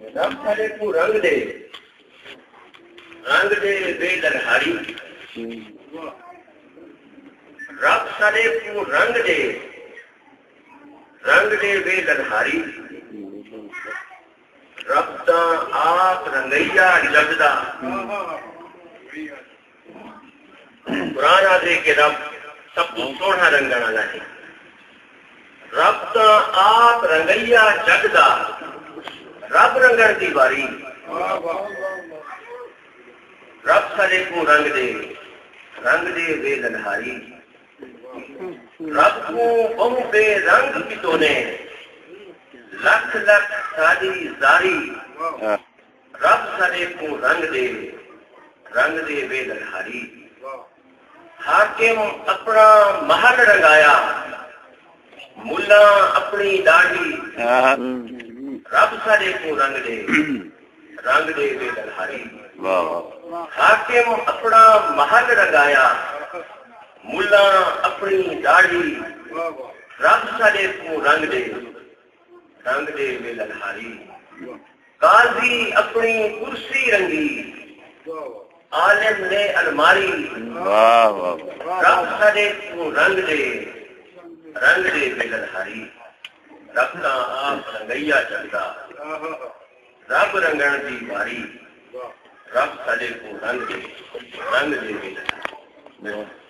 رب سارے کو رنگ دے بے لنہاری رب سارے کو رنگ دے بے لنہاری رب دا آپ رنگیا جگدا قرآن آدھے کہ رب سب کو سونا رنگنا والا ہے رب دا آپ رنگیا جگدا رب رنگن کی باری رب سارے کو رنگ دے بے لنہاری رب کو بہو بے رنگ کتونے لکھ لکھ ساری زاری رب سارے کو رنگ دے بے لنہاری حاکم اپنا محل رنگایا ملا اپنی داڑھی رب سارے کو رنگ دے بے لنہاری حاکم اپنا محل رنگایا ملا اپنی داڑھی رب سارے کو رنگ دے بے لنہاری قاضی اپنی کرسی رنگی عالم نے الماری رب سارے کو رنگ دے بے لنہاری رب کا آپ رنگیا چلتا رب رنگن کی باری رب سارے کو رنگ دے بے لنہاری